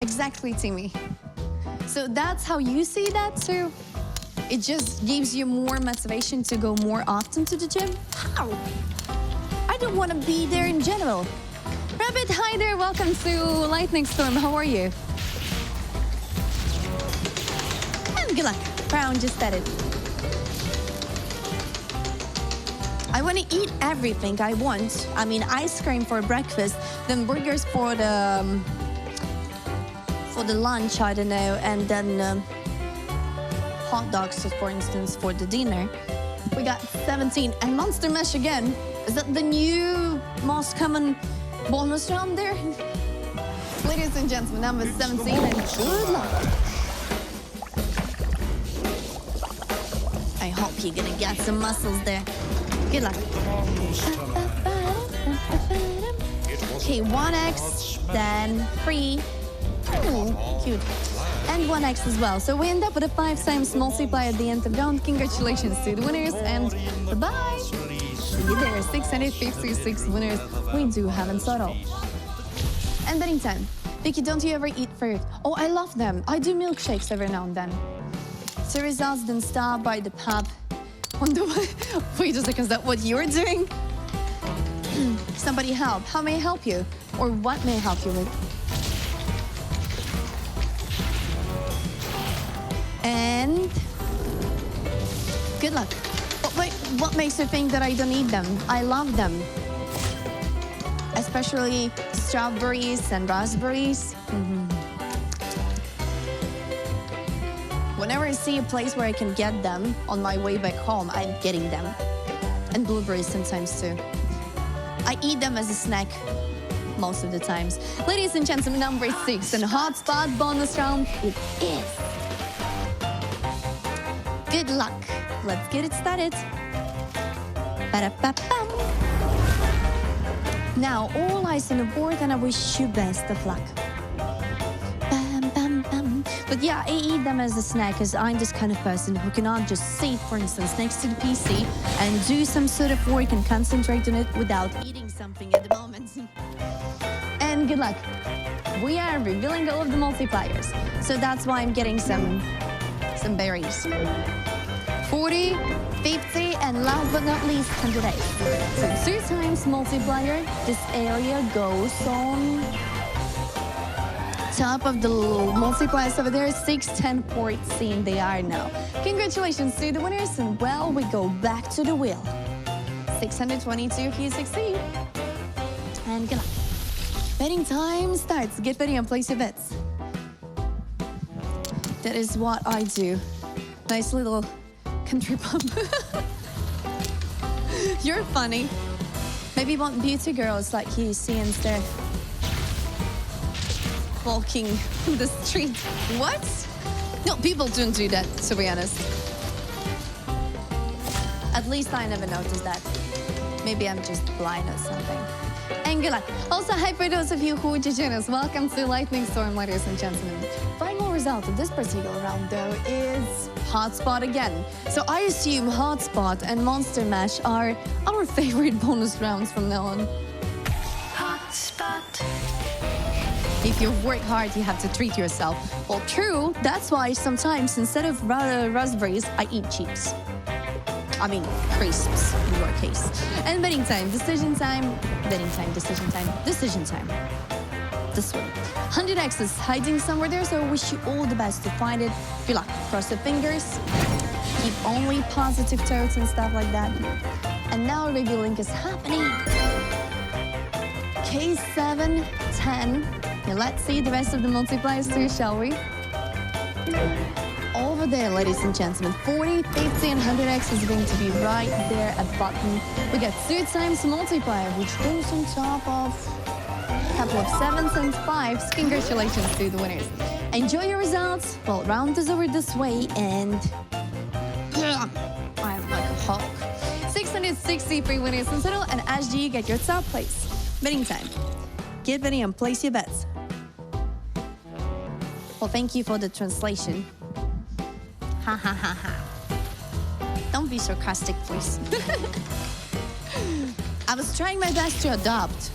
exactly, Timmy. So that's how you see that too? It just gives you more motivation to go more often to the gym? How? I don't want to be there in general. Rabbit, hi there. Welcome to lightningStrom. How are you? And good luck. Brown just said it. I want to eat everything I want. I mean, ice cream for breakfast, then burgers for the lunch, I don't know, and then hot dogs, for instance, for the dinner. We got 17 and Monster Mash again. Is that the new most common bonus round there? Ladies and gentlemen, number 17 and good luck. I hope you're gonna get some muscles there. Good luck. Okay, 1x, then 3. Oh, cute. And 1x as well. So we end up with a 5 times multiplier at the end of the round. Congratulations to the winners and bye-bye. There are 656 winners we do have in total. And betting time. Vicky, don't you ever eat fruit? Oh, I love them. I do milkshakes every now and then. So results then start by the pub. Wait a second, is that what you're doing? Somebody help. How may I help you? Or what may I help you with? And good luck. Oh, wait, what makes you think that I don't eat them? I love them. Especially strawberries and raspberries. Whenever I see a place where I can get them on my way back home, I'm getting them. And blueberries sometimes too. I eat them as a snack most of the times. Ladies and gentlemen, number 6 and hotspot bonus round it is. Good luck. Let's get it started. Ba-da-ba-bam. Now, all eyes on the board, and I wish you best of luck. Bam, bam, bam. But yeah, I eat them as a snack, because I'm this kind of person who cannot just sit, for instance, next to the PC and do some sort of work and concentrate on it without eating something at the moment. And good luck. We are revealing all of the multipliers, so that's why I'm getting some berries. 40, 50, and last but not least, 108. So 2 times multiplier. This area goes on top of the multipliers over there. 6, 10, 14 they are now. Congratulations to the winners, and well, we go back to the wheel. 622 if you succeed. And good luck. Betting time starts. Get ready and place your bets. That is what I do. Nice little country pub. You're funny. Maybe you want beauty girls like you see instead. Walking the street. What? No, people don't do that, to be honest. At least I never noticed that. Maybe I'm just blind or something. And good luck. Also, hi for those of you who just joined us. Welcome to lightningStrom, ladies and gentlemen. Final result of this particular round, though, is hotspot again. So I assume hotspot and Monster Mash are our favorite bonus rounds from now on. Hotspot. If you work hard, you have to treat yourself. Well, true. That's why sometimes instead of raspberries, I eat chips. I mean, crisps in your case. And betting time, decision time, betting time, decision time, decision time. This one. 100x is hiding somewhere there, so I wish you all the best to find it. Good luck. Cross your fingers. Keep only positive totes and stuff like that. And now revealing is happening. K7, 10. Now let's see the rest of the multipliers too, shall we? Over there, ladies and gentlemen, 40, 50, and 100x is going to be right there at bottom. We got 2 times multiplier, which goes on top of a couple of 7s and 5s. Congratulations to the winners. Enjoy your results. Well, round is over this way, and I'm like a Hulk. 663 winners in total, and as you get your top place. Betting time. Get ready and place your bets. Well, thank you for the translation. Ha ha ha ha. Don't be sarcastic, please. I was trying my best to adopt.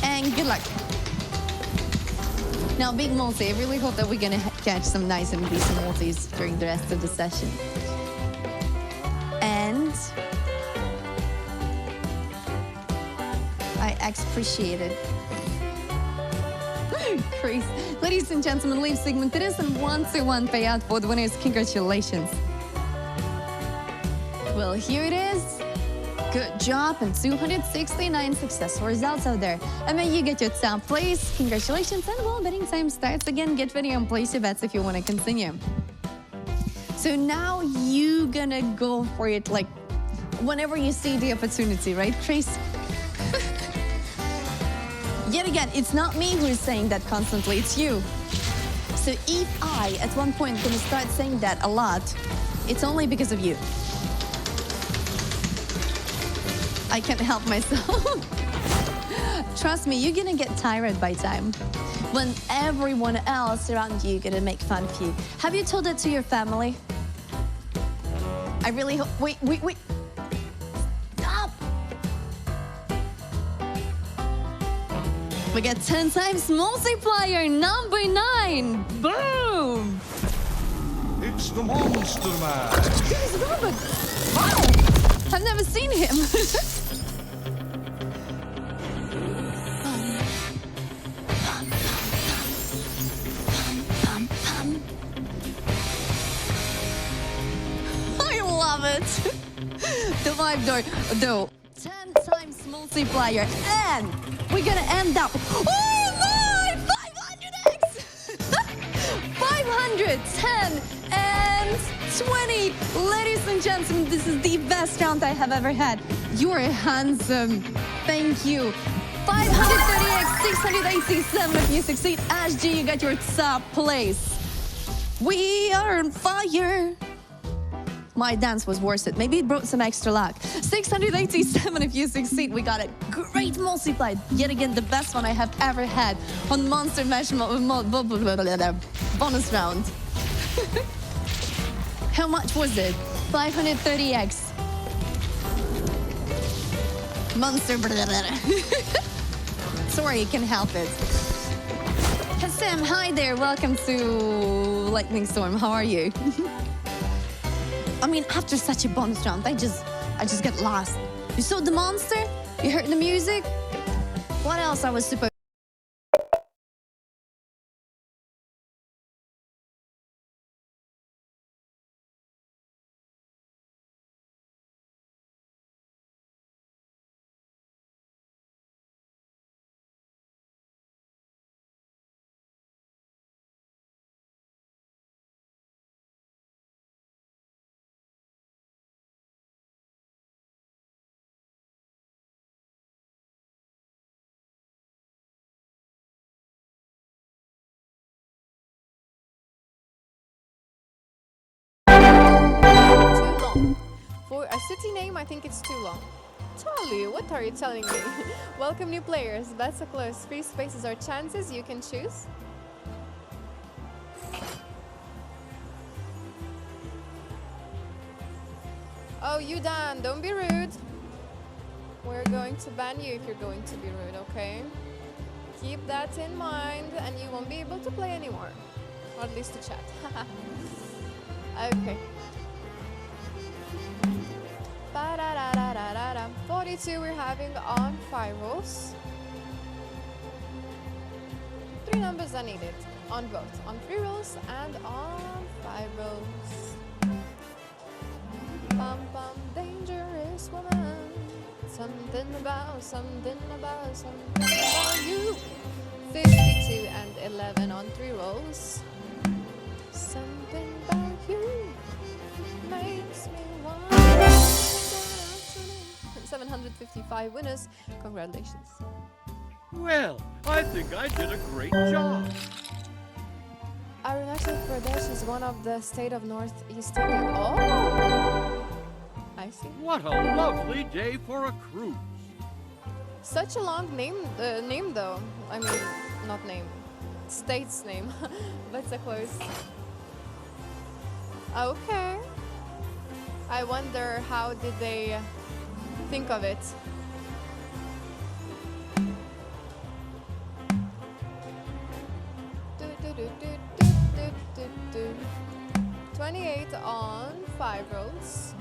And good luck. Now, big multi, I really hope that we're gonna catch some nice and decent multis during the rest of the session. And I appreciate it. Crazy. Ladies and gentlemen, leave segment. It is a 1-to-1 payout for the winners. Congratulations. Well, here it is. Good job, and 269 successful results out there. And may you get your top place. Congratulations, and well, betting time starts again. Get ready and place your bets if you want to continue. So now you gonna go for it like whenever you see the opportunity, right, Trace? Yet again, it's not me who is saying that constantly, it's you. So if I, at one point, gonna start saying that a lot, it's only because of you. I can't help myself. Trust me, you're gonna get tired by time when everyone else around you gonna make fun of you. Have you told that to your family? I really hope. Wait. Stop. We get 10 times multiplier, number 9. Boom. It's the Monster Man. Here's Robert. Wow. I've never seen him. I love it. The vibe door, though. 10 times multiplier, and we're gonna end up. Oh my! 500x! 510 and 20. Ladies and gentlemen, this is the best round I have ever had. You're handsome. Thank you. 530x, 687 if you succeed. SG, you got your top place. We are on fire. My dance was worth it. Maybe it brought some extra luck. 687 if you succeed. We got a great multiply. Yet again, the best one I have ever had on Monster Mash bonus round. How much was it? 530x. Monster. Sorry, I can't help it. Sam, hi there. Welcome to lightningStrom. How are you? I mean, after such a bonus round, I just get lost. You saw the monster? You heard the music? What else I was supposed For a city name, I think it's too long. Tolu, what are you telling me? Welcome new players. Bets are close. Free spaces are chances you can choose. Oh, you Dan, don't be rude. We're going to ban you if you're going to be rude, okay? Keep that in mind and you won't be able to play anymore. Or at least to chat. Okay. 42 we're having on 5 rolls. 3 numbers are needed on both, on 3 rolls and on 5 rolls. Bum bum, dangerous woman. Something about you. 52 and 11 on 3 rolls. Something about you makes me want. 755 winners. Congratulations. Well, I think I did a great job. Arunachal Pradesh is one of the state of Northeast India. Oh! I see. What a lovely day for a cruise. Such a long name though. I mean, not name. State's name. But so close. Okay. I wonder how did they think of it. 28 on 5 rolls.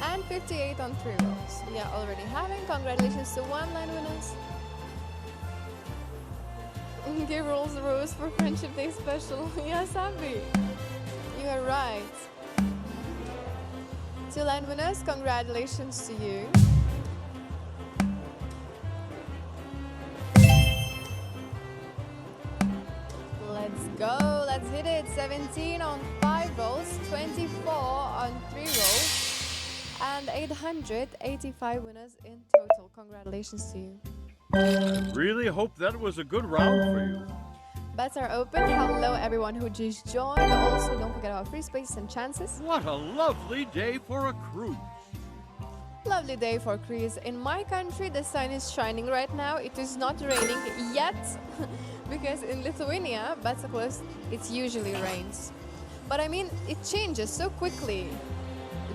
And 58 on 3 rolls. We are already having. Congratulations to 1 line winners. Give Rolls a rose for Friendship Day special. Yes, Abby. You are right. 2 line winners, congratulations to you. Let's go, let's hit it. 17 on 5 rolls, 24 on 3 rolls, and 885 winners in total. Congratulations to you. I really hope that was a good round for you. Bets are open. Hello everyone who just joined. Also, don't forget about free spaces and chances. What a lovely day for a cruise. Lovely day for cruise. In my country, the sun is shining right now. It is not raining yet because in Lithuania, Bataclus, it usually rains. But I mean, it changes so quickly.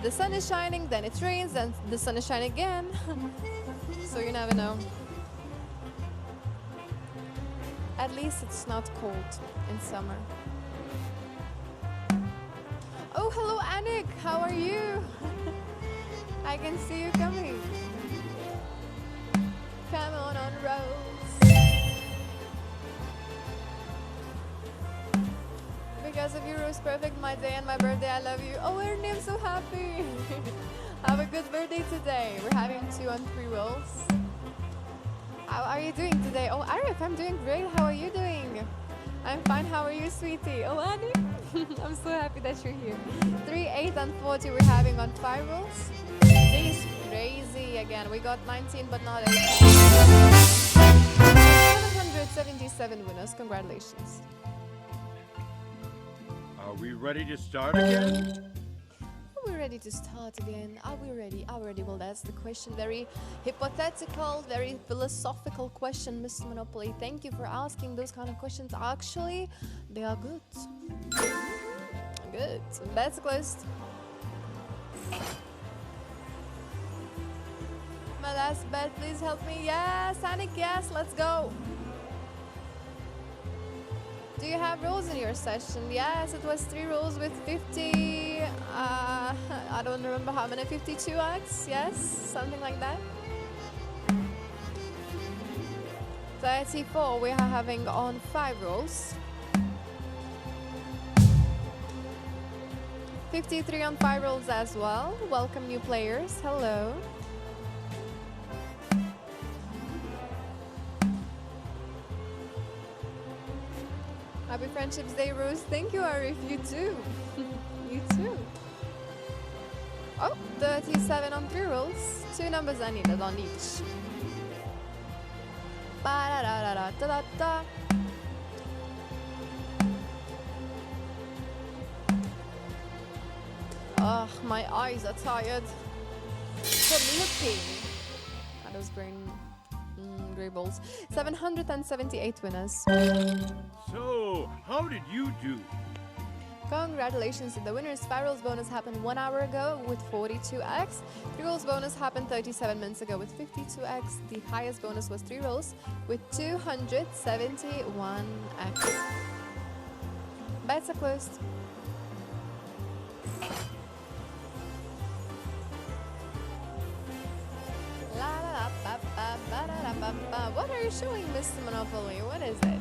The sun is shining, then it rains, then the sun is shining again. So you never know. At least it's not cold in summer. Oh, hello, Anik. How are you? I can see you coming. Come on, Rose. Because of you, Rose, perfect my day and my birthday. I love you. Oh, Ernie, I'm so happy. Have a good birthday today. We're having 2 on 3 rolls. How are you doing today? Oh, Arif, I'm doing great. How are you doing? I'm fine. How are you, sweetie? Oh, Annie, I'm so happy that you're here. 3, 8, and 40 we're having on 5 rolls. Today is crazy again. We got 19, but not 18. 777 winners. Congratulations. Are we ready to start again? Are we ready to start again? Are we ready? Are we ready? Well, that's the question. Very hypothetical, very philosophical question, Mr. Monopoly. Thank you for asking those kind of questions. Actually, they are good. Good. Bets closed. My last bet, please help me. Yes, Anik, yes, let's go. Do you have rolls in your session? Yes, it was 3 rolls with 50, I don't remember how many, 52x, yes, something like that. 34 we are having on 5 rolls. 53 on 5 rolls as well. Welcome new players, hello. Happy Friendships Day, Rose. Thank you, Arif. You too. You too. Oh, 37 on 3 rolls. 2 numbers I needed on each. Ba-da-da-da-da-da-da. Ugh, my eyes are tired. From looking at those grey balls. 778 winners. So, how did you do? Congratulations to the winners. 5 rolls bonus happened 1 hour ago with 42x. 3 rolls bonus happened 37 minutes ago with 52x. The highest bonus was 3 rolls with 271x. Bets are closed. What are you showing, Mr. Monopoly? What is it?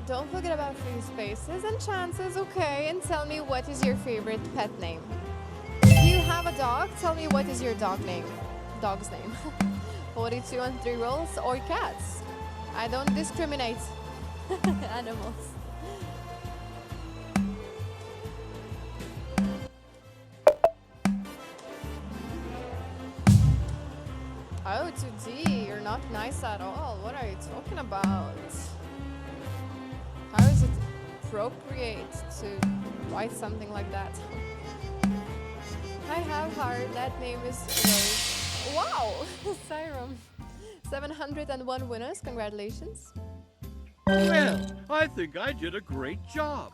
Don't forget about free spaces and chances, okay? And tell me, what is your favorite pet name? If you have a dog, tell me what is your dog's name. 42 on 3 rolls or cats. I don't discriminate. Animals. Oh, 2D, you're not nice at all. What are you talking about? How is it appropriate to write something like that? I have heard that name is Rose. Wow! Siren. 701 winners, congratulations. Well, I think I did a great job.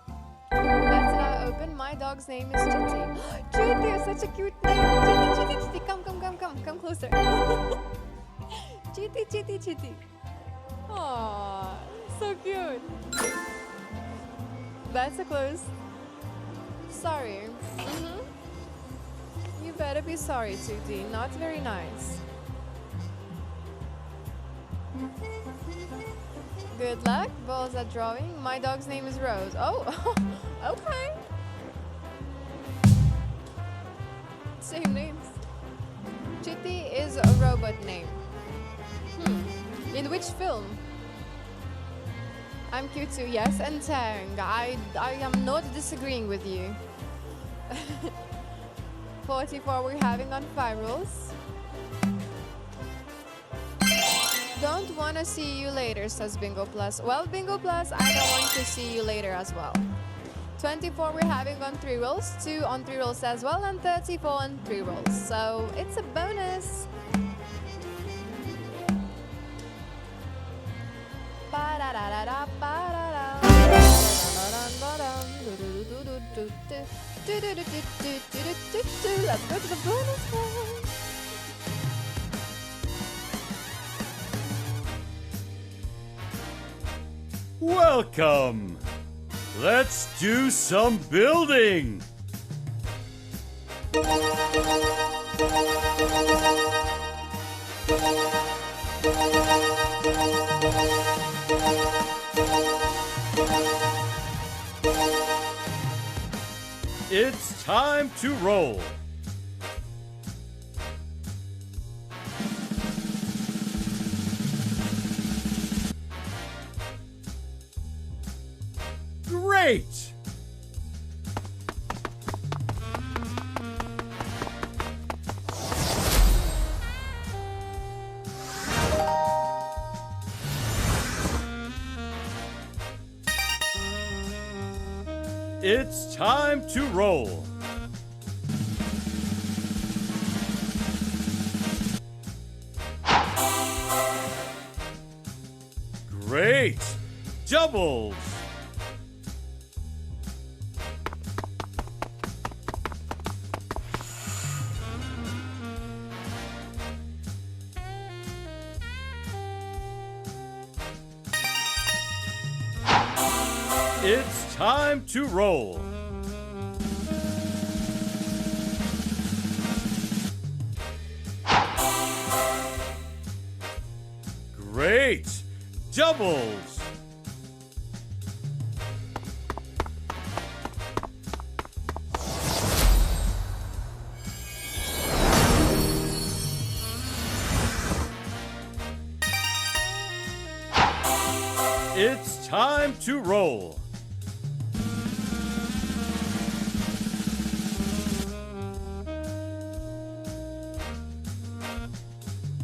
That's now open. My dog's name is Chitty. Chitty is such a cute name. Chitty, come closer. Chitty, chitty, chitty. Aww, so cute. That's a close. Sorry. You better be sorry, Tutti. Not very nice. Good luck. Balls at drawing. My dog's name is Rose. Oh, okay. Same names. Chitty is a robot name. In which film? I'm cute too, yes, and Tang. I am not disagreeing with you. 44 we're having on virals. Don't want to see you later, says Bingo Plus. Well, Bingo Plus, I don't want to see you later as well. 24 we're having on 3 rolls, 2 on 3 rolls as well, and 34 on 3 rolls. So it's a bonus. Let's go to the bonus one. Welcome! Let's do some building! It's time to roll! Great! It's time to roll. Great! Doubles! It's time to roll. Great! Doubles! It's time to roll.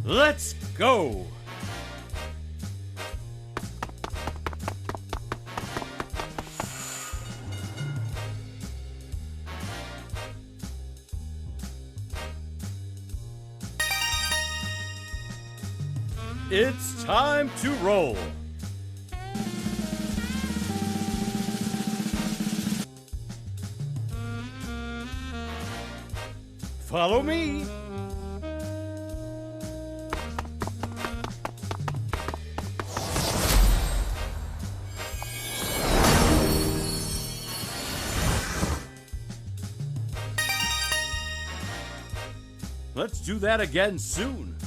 Let's go! It's time to roll. Follow me. Let's do that again soon.